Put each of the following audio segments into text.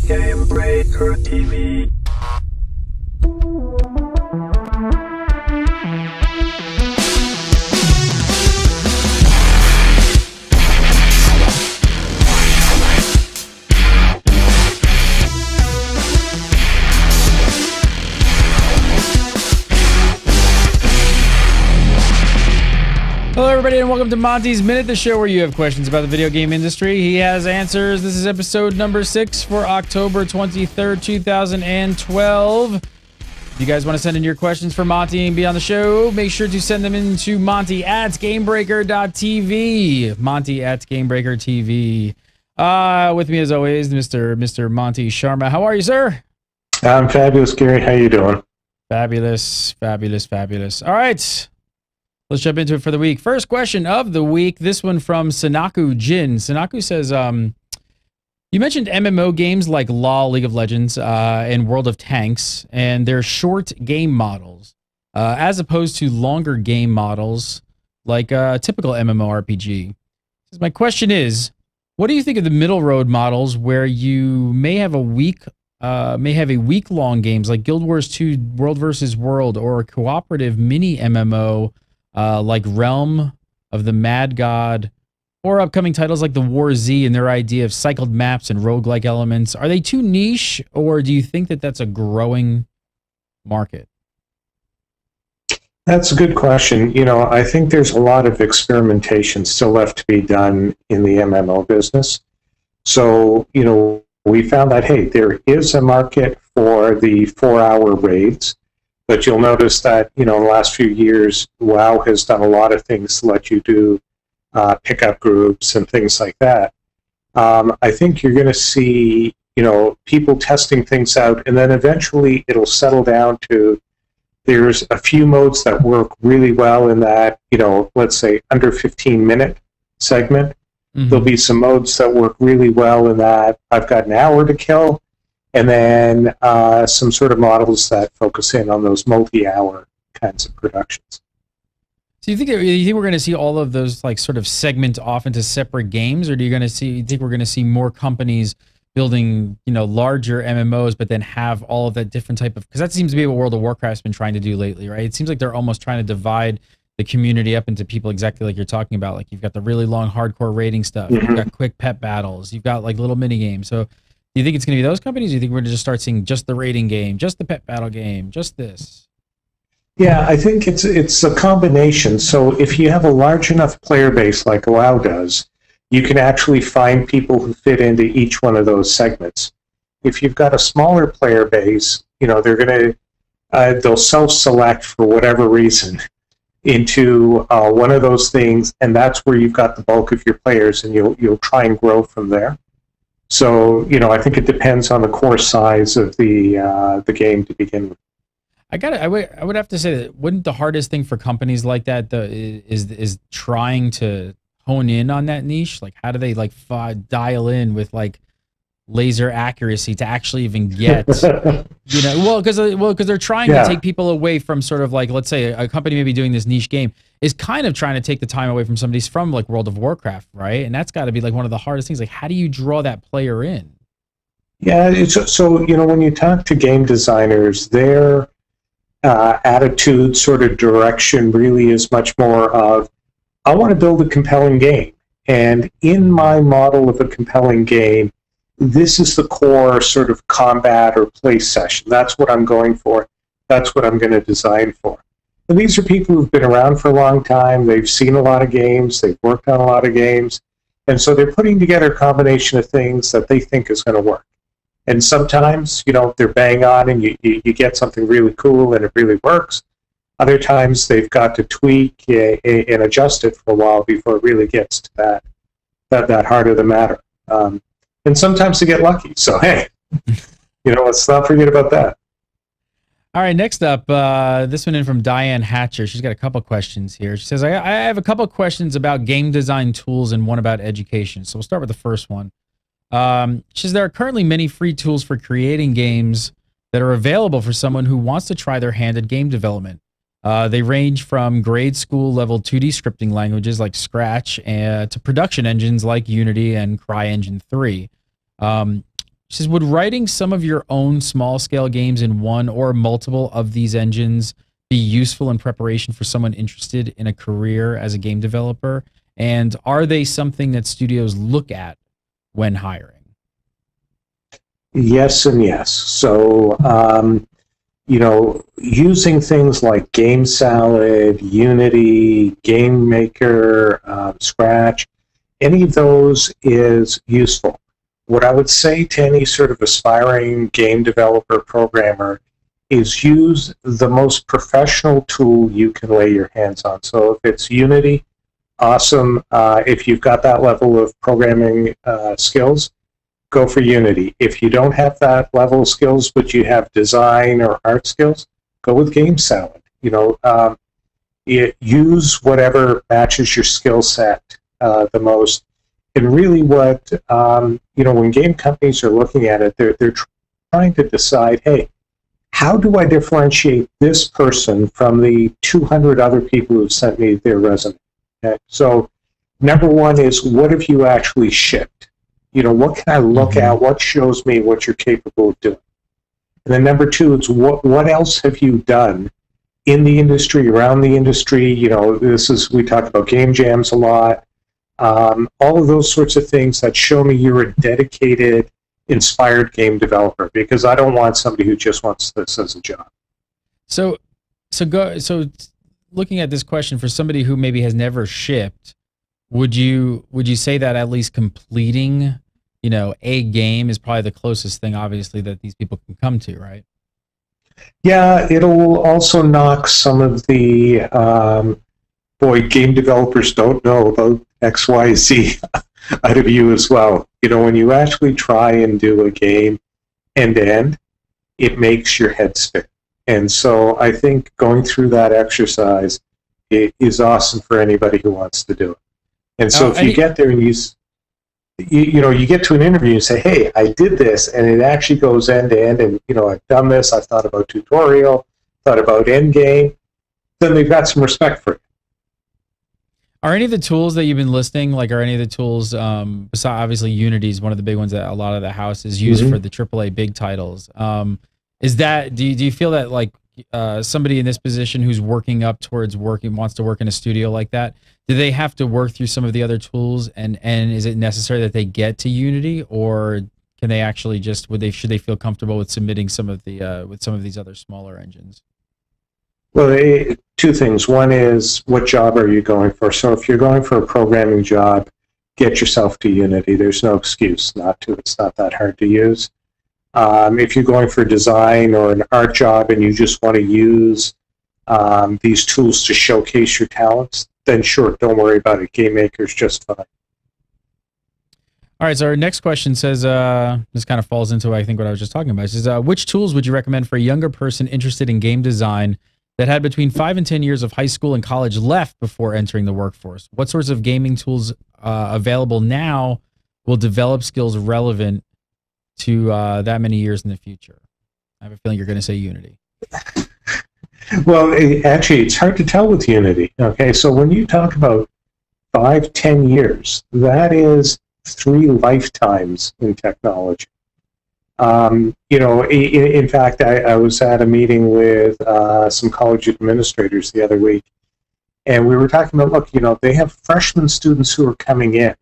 Gamebreaker TV. Hello, everybody, and welcome to Monty's Minute, the show where you have questions about the video game industry. He has answers. This is episode number 6 for October 23rd, 2012. If you guys want to send in your questions for Monty and be on the show, make sure to send them in to Monty at Gamebreaker.tv. Monty at Gamebreaker.tv. With me, as always, Mr. Monty Sharma. How are you, sir? I'm fabulous, Gary. How you doing? Fabulous, fabulous, fabulous. All right. Let's jump into it for the week. First question of the week. This one from Sanaku Jin. Sanaku says, you mentioned MMO games like LoL, League of Legends, and World of Tanks, and they're short game models, as opposed to longer game models like a typical MMORPG. My question is, what do you think of the middle road models where you may have a week-long games like Guild Wars 2 World vs. World, or a cooperative mini MMO like Realm of the Mad God, or upcoming titles like the War Z and their idea of cycled maps and roguelike elements? Are they too niche, or do you think that that's a growing market? That's a good question. You know, I think there's a lot of experimentation still left to be done in the MMO business. So, you know, we found that, hey, there is a market for the 4-hour raids. But you'll notice that, you know, in the last few years, WoW has done a lot of things to let you do pickup groups and things like that. I think you're going to see, you know, people testing things out, and then eventually it'll settle down to there's a few modes that work really well in that, you know, let's say under 15-minute segment. Mm-hmm. There'll be some modes that work really well in that I've got an hour to kill. And then some sort of models that focus in on those multi-hour kinds of productions. So you think we're going to see all of those like sort of segment off into separate games, or do you think we're going to see more companies building, you know, larger MMOs, but then have all of that different type of, because that seems to be what World of Warcraft's been trying to do lately, right? It seems like they're almost trying to divide the community up into people exactly like you're talking about. Like you've got the really long hardcore raiding stuff, mm-hmm. You've got quick pet battles, you've got like little mini games. So do you think it's going to be those companies, or do you think we're going to just start seeing just the raiding game, just the pet battle game, just this? Yeah, I think it's a combination. So if you have a large enough player base like WoW does, you can actually find people who fit into each one of those segments. If you've got a smaller player base, you know, they'll self-select for whatever reason into one of those things, and that's where you've got the bulk of your players, and you'll try and grow from there. So, you know, I think it depends on the core size of the game to begin with. I would have to say that wouldn't the hardest thing for companies like that is trying to hone in on that niche? Like, how do they like dial in with like laser accuracy to actually even get, you know, because they're trying to take people away from sort of like, let's say a company maybe doing this niche game is kind of trying to take the time away from somebody from like World of Warcraft, right? And that's got to be like one of the hardest things. Like, how do you draw that player in? Yeah, so you know, when you talk to game designers, their attitude, sort of direction, really is much more of, I want to build a compelling game, and in my model of a compelling game, this is the core sort of combat or play session. That's what I'm going for. That's what I'm going to design for. And these are people who've been around for a long time. They've seen a lot of games. They've worked on a lot of games. And so they're putting together a combination of things that they think is going to work. And sometimes, you know, they're bang on and you get something really cool and it really works. Other times they've got to tweak and adjust it for a while before it really gets to that heart of the matter. And sometimes they get lucky. So, hey, you know, let's not forget about that. All right, next up, this one in from Diane Hatcher. She's got a couple questions here. She says, I have a couple questions about game design tools and one about education. So we'll start with the first one. She says, there are currently many free tools for creating games that are available for someone who wants to try their hand at game development. They range from grade school level 2D scripting languages like Scratch to production engines like Unity and CryEngine 3. She says, would writing some of your own small scale games in one or multiple of these engines be useful in preparation for someone interested in a career as a game developer? And are they something that studios look at when hiring? Yes and yes. So, using things like Game Salad, Unity, GameMaker, Scratch, any of those is useful. What I would say to any sort of aspiring game developer programmer is use the most professional tool you can lay your hands on. So if it's Unity, awesome. If you've got that level of programming skills, go for Unity. If you don't have that level of skills, but you have design or art skills, go with Game Salad. Use whatever matches your skill set the most. And really what, when game companies are looking at it, they're trying to decide, hey, how do I differentiate this person from the 200 other people who've sent me their resume? Okay? So number one is, what have you actually shipped? What can I look at? What shows me what you're capable of doing? And then number two is, what else have you done in the industry, around the industry? We talk about game jams a lot. All of those sorts of things that show me you're a dedicated, inspired game developer, because I don't want somebody who just wants this as a job. So looking at this question, for somebody who maybe has never shipped, would you say that at least completing, a game is probably the closest thing, obviously, that these people can come to, right? Yeah, it'll also knock some of the game developers don't know about XYZ out of you as well. When you actually try and do a game end to end, it makes your head spin. And so I think going through that exercise is awesome for anybody who wants to do it. And so if you get there and you get to an interview and say, hey, I did this, and it actually goes end to end, and I've done this, I've thought about tutorial, thought about end game, then they've got some respect for it. Are any of the tools that you've been listing, are any of the tools, besides obviously Unity is one of the big ones that a lot of the houses use for the AAA big titles. Do you feel that somebody in this position who's working up towards wants to work in a studio like that, do they have to work through some of the other tools, and is it necessary that they get to Unity, or can they actually should they feel comfortable with submitting some of the with some of these other smaller engines? Well, two things. One is, what job are you going for? So if you're going for a programming job, get yourself to Unity. There's no excuse not to. It's not that hard to use. If you're going for design or an art job and you just want to use these tools to showcase your talents, then sure, don't worry about it. GameMaker is just fine. All right, so our next question says, this kind of falls into, I think, what I was just talking about. It says, which tools would you recommend for a younger person interested in game design that had between 5 and 10 years of high school and college left before entering the workforce? What sorts of gaming tools available now will develop skills relevant to that many years in the future? I have a feeling you're going to say Unity. Well, actually, it's hard to tell with Unity. Okay, so when you talk about 5, 10 years, that is 3 lifetimes in technology. In fact, I was at a meeting with some college administrators the other week, and we were talking about, look, they have freshman students who are coming in.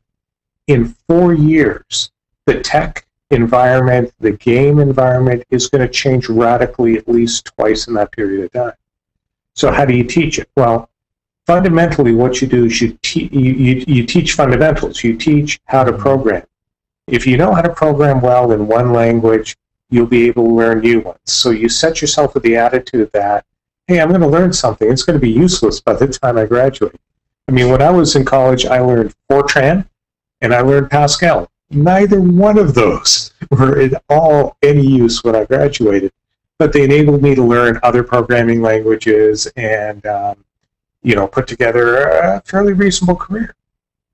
In 4 years, the tech environment, the game environment is going to change radically at least twice in that period of time. So how do you teach it? Well, fundamentally, what you do is you teach fundamentals. You teach how to program. If you know how to program well in one language, you'll be able to learn new ones. So you set yourself with the attitude that, hey, I'm going to learn something. It's going to be useless by the time I graduate. I mean, when I was in college, I learned Fortran and I learned Pascal. Neither one of those were at all any use when I graduated, but they enabled me to learn other programming languages and put together a fairly reasonable career.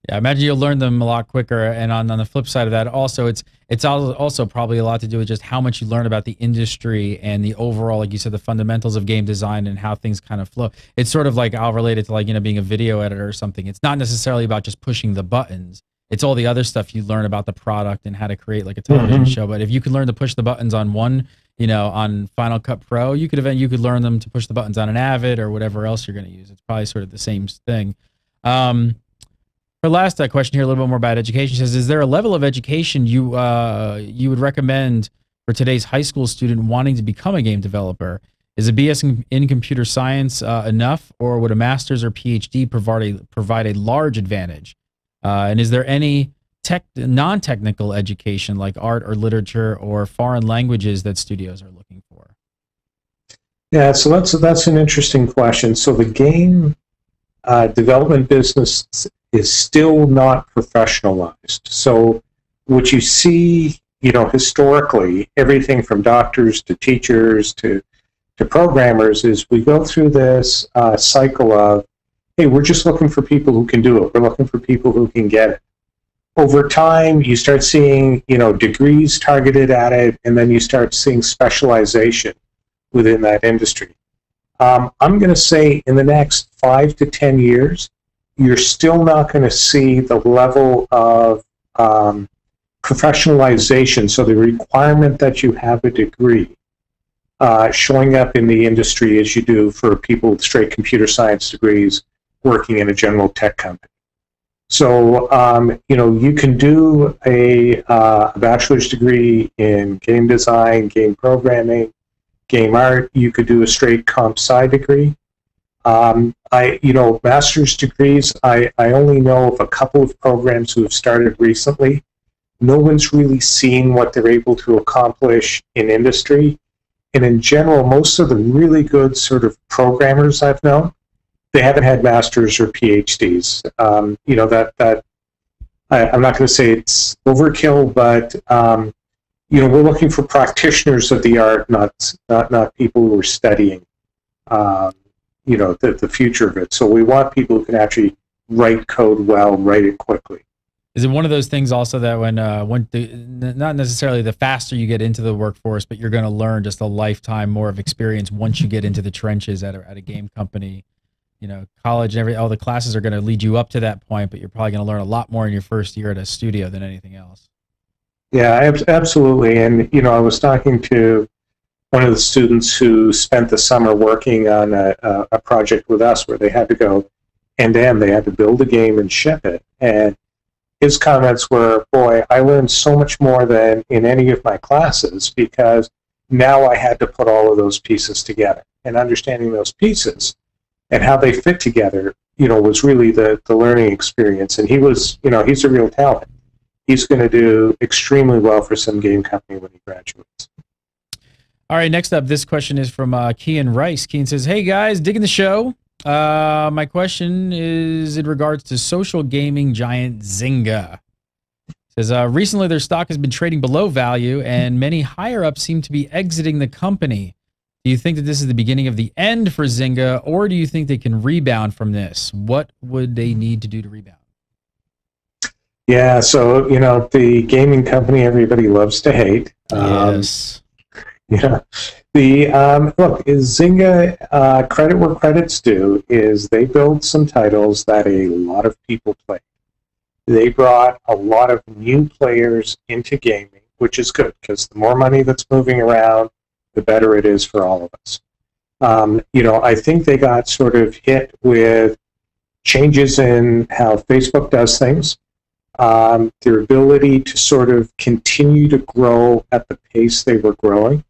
Yeah, I imagine you'll learn them a lot quicker. And on the flip side of that, also it's also probably a lot to do with just how much you learn about the industry and the overall, like you said, the fundamentals of game design and how things kind of flow. It's sort of like, I'll relate it to being a video editor or something. It's not necessarily about just pushing the buttons. It's all the other stuff you learn about the product and how to create like a television show. But if you can learn to push the buttons on one, you know, on Final Cut Pro, you could learn them to push the buttons on an Avid or whatever else you're going to use. It's probably sort of the same thing. Her last question here, a little bit more about education, says, is there a level of education you would recommend for today's high school student wanting to become a game developer? Is a BS in computer science enough, or would a master's or PhD provide a large advantage? And is there any non-technical education like art or literature or foreign languages that studios are looking for? Yeah, so that's an interesting question. So the game development business is still not professionalized. So what you see, you know, historically, everything from doctors to teachers to programmers, is we go through this cycle of, hey, we're just looking for people who can do it. We're looking for people who can get it. Over time, you start seeing, you know, degrees targeted at it, and then you start seeing specialization within that industry. I'm going to say in the next 5 to 10 years, you're still not going to see the level of professionalization, so the requirement that you have a degree, showing up in the industry as you do for people with straight computer science degrees working in a general tech company. So, you know, you can do a bachelor's degree in game design, game programming, game art. You could do a straight comp sci degree. You know, master's degrees, I only know of a couple of programs who have started recently. No one's really seen what they're able to accomplish in industry. And in general, most of the really good sort of programmers I've known, they haven't had masters or PhDs. You know, I'm not going to say it's overkill, but you know, we're looking for practitioners of the art, not people who are studying, you know, the future of it. So we want people who can actually write code well, write it quickly. Is it one of those things also that not necessarily the faster you get into the workforce, but you're going to learn just a lifetime more of experience once you get into the trenches at a game company? You know, college and all the classes are going to lead you up to that point, but you're probably going to learn a lot more in your first year at a studio than anything else. Yeah, absolutely. And, you know, I was talking to one of the students who spent the summer working on a project with us where they had to go end-to-end. They had to build a game and ship it. And his comments were, boy, I learned so much more than in any of my classes because now I had to put all of those pieces together. And understanding those pieces and how they fit together, you know, was really the learning experience. And he was, you know, he's a real talent. He's going to do extremely well for some game company when he graduates. All right, next up, this question is from Kian Rice. Kian says, hey guys, digging the show. My question is in regards to social gaming giant Zynga. It says, recently their stock has been trading below value and many higher ups seem to be exiting the company. Do you think that this is the beginning of the end for Zynga, or do you think they can rebound from this? What would they need to do to rebound? Yeah, so, you know, the gaming company everybody loves to hate. Yes. Yeah. Look, Zynga, credit where credit's due, is they build some titles that a lot of people play. They brought a lot of new players into gaming, which is good, because the more money that's moving around, the better it is for all of us. You know, I think they got sort of hit with changes in how Facebook does things, their ability to sort of continue to grow at the pace they were growing.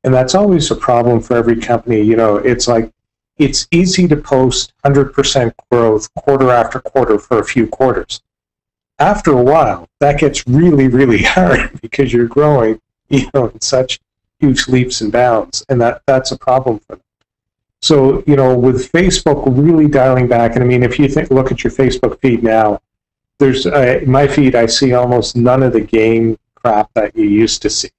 And that's always a problem for every company. You know, it's like, it's easy to post 100% growth quarter after quarter for a few quarters. After a while, that gets really, really hard because you're growing, you know, in such huge leaps and bounds, and that's a problem for them. So, you know, with Facebook really dialing back, and I mean, if you look at your Facebook feed now, there's in my feed, I see almost none of the game crap that you used to see.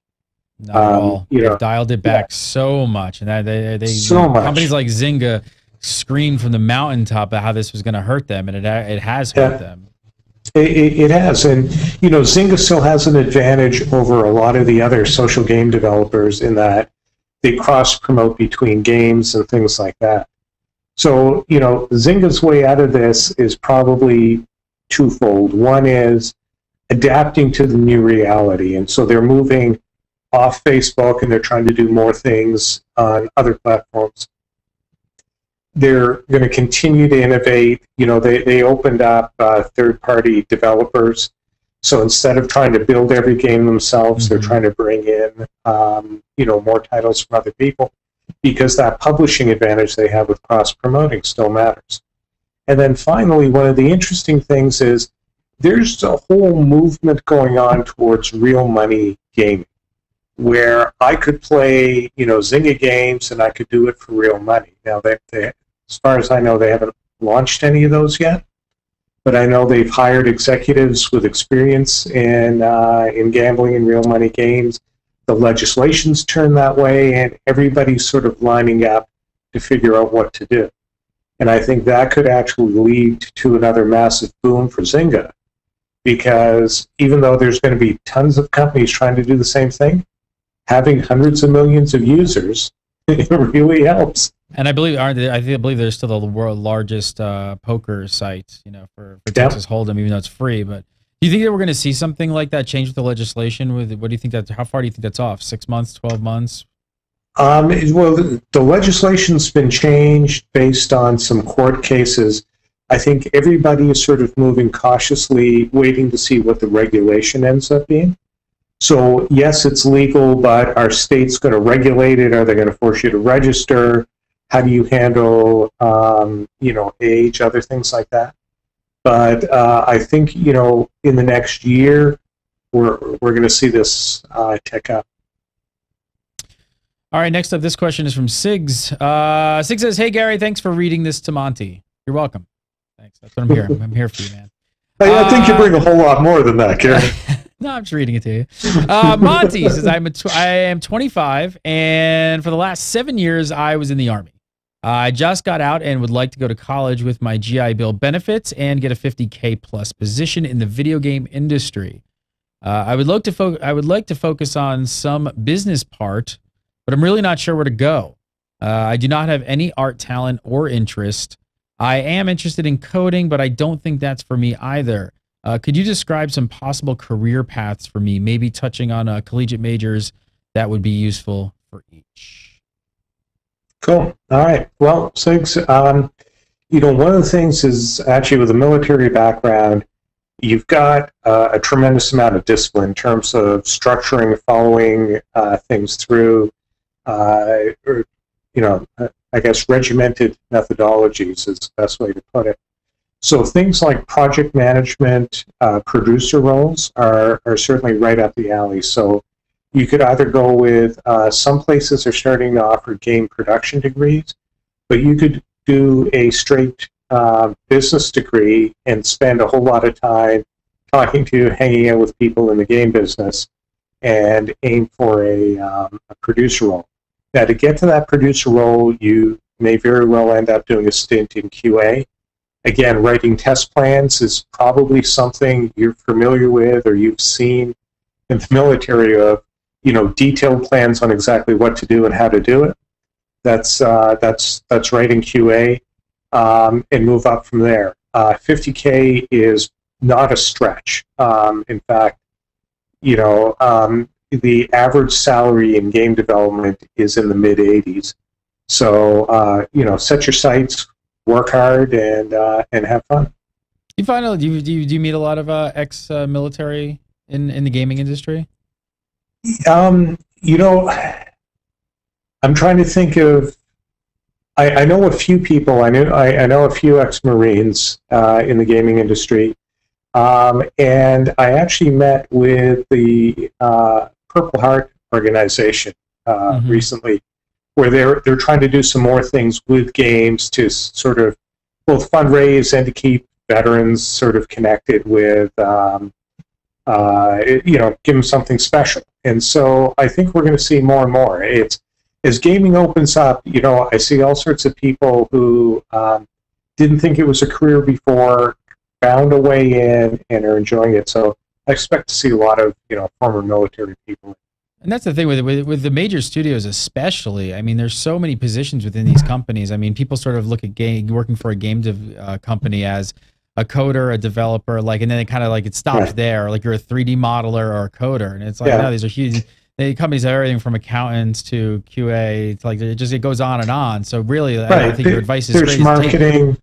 Not at all. They've dialed it back so much, and they so much. Companies like Zynga screamed from the mountaintop about how this was going to hurt them, and it has hurt them. It has, and you know, Zynga still has an advantage over a lot of the other social game developers in that they cross-promote between games and things like that. So, you know, Zynga's way out of this is probably twofold. One is adapting to the new reality. And so they're moving off Facebook and they're trying to do more things on other platforms. They're going to continue to innovate. You know, they opened up third-party developers. So instead of trying to build every game themselves, they're trying to bring in, you know, more titles from other people, because that publishing advantage they have with cross-promoting still matters. And then finally, one of the interesting things is there's a whole movement going on towards real money gaming, where I could play, you know, Zynga games and I could do it for real money. Now, they, as far as I know, they haven't launched any of those yet, but I know they've hired executives with experience in gambling and real money games. The legislation's turned that way, and everybody's sort of lining up to figure out what to do. And I think that could actually lead to another massive boom for Zynga, because even though there's going to be tons of companies trying to do the same thing, having hundreds of millions of users, it really helps. And I believe I believe they're still the world's largest poker site, you know, for Texas Hold'em, even though it's free. But do you think that we're going to see something like that change with the legislation? What do you think that? How far do you think that's off? 6 months, 12 months? Well, the legislation's been changed based on some court cases. I think everybody is sort of moving cautiously, waiting to see what the regulation ends up being. So, yes, it's legal, but are states going to regulate it? Are they going to force you to register? How do you handle, you know, age, other things like that? But I think, you know, in the next year, we're going to see this tick up. All right, next up, this question is from Sigs. Sigs says, "Hey, Gary, thanks for reading this to Monty." You're welcome. Thanks. That's what I'm here. I'm here for you, man. I think you bring a whole lot more than that, Gary. No, I'm just reading it to you. Monty says, I am 25, and for the last 7 years, I was in the Army. I just got out and would like to go to college with my GI Bill benefits and get a 50K plus position in the video game industry. I would like to focus on some business part, but I'm really not sure where to go. I do not have any art talent or interest. I am interested in coding, but I don't think that's for me either. Could you describe some possible career paths for me, maybe touching on collegiate majors that would be useful for each? Cool. All right. Well, Sigs, you know, one of the things is actually with a military background, you've got a tremendous amount of discipline in terms of structuring, following things through, or, you know, I guess regimented methodologies is the best way to put it. So things like project management, producer roles are certainly right up the alley. So you could either go with, some places are starting to offer game production degrees, but you could do a straight business degree and spend a whole lot of time hanging out with people in the game business and aim for a producer role. Now, to get to that producer role, you may very well end up doing a stint in QA. Again, writing test plans is probably something you're familiar with or you've seen in the military of, you know, detailed plans on exactly what to do and how to do it. That's writing QA, and move up from there. 50K is not a stretch. In fact, you know, the average salary in game development is in the mid 80s. So, you know, set your sights, work hard, and have fun. You find out, do you meet a lot of ex-military in the gaming industry? You know, I'm trying to think of. I know a few people. I know a few ex-Marines in the gaming industry, and I actually met with the Purple Heart organization recently, where they're trying to do some more things with games to sort of both fundraise and to keep veterans sort of connected with, you know, give them something special. And so I think we're going to see more and more. As gaming opens up, you know, I see all sorts of people who didn't think it was a career before, found a way in, and are enjoying it. So I expect to see a lot of, you know, former military people. And that's the thing with the major studios, especially. I mean, there's so many positions within these companies. I mean, people sort of look at working for a game company as a coder, a developer, like, and then it kind of like it stops there. Like you're a 3D modeler or a coder, and it's like no, these are huge. The companies have everything from accountants to QA. It's like it goes on and on. So really, I think your advice is there's marketing.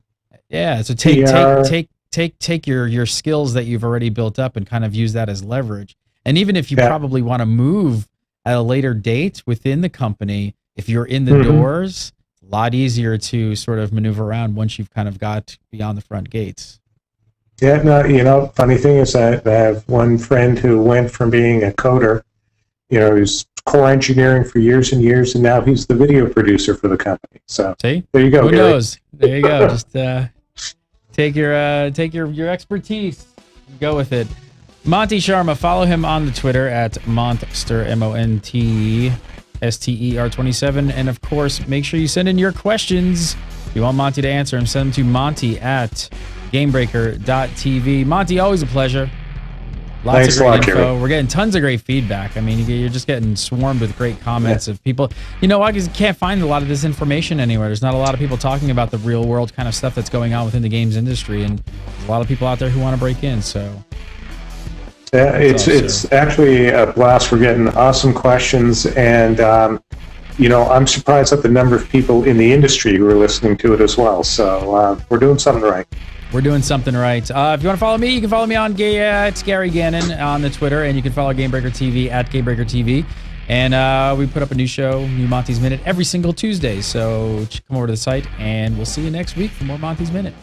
So take your skills that you've already built up and kind of use that as leverage. And even if you probably want to move at a later date within the company, if you're in the doors, a lot easier to sort of maneuver around once you've kind of got beyond the front gates. Yeah, no, funny thing is I have one friend who went from being a coder, he was core engineering for years and years, and now he's the video producer for the company. So see, there you go. Who knows? There you go. Just take your expertise, and go with it. Monty Sharma, follow him on the Twitter at Monster MONTSTER27, and of course, make sure you send in your questions. If you want Monty to answer them, send them to Monty at Gamebreaker.tv. Monty, always a pleasure. Lots of great info. We're getting tons of great feedback. I mean, you're just getting swarmed with great comments of people. You know, I just can't find a lot of this information anywhere. There's not a lot of people talking about the real world kind of stuff that's going on within the games industry, and there's a lot of people out there who want to break in. So, yeah, it's actually a blast. We're getting awesome questions, and I'm surprised at the number of people in the industry who are listening to it as well. So we're doing something right. We're doing something right. If you want to follow me, you can follow me on it's Gary Gannon on the Twitter, and you can follow Gamebreaker TV at Gamebreaker TV. And we put up a new show, New Monty's Minute, every single Tuesday. So come over to the site, and we'll see you next week for more Monty's Minute.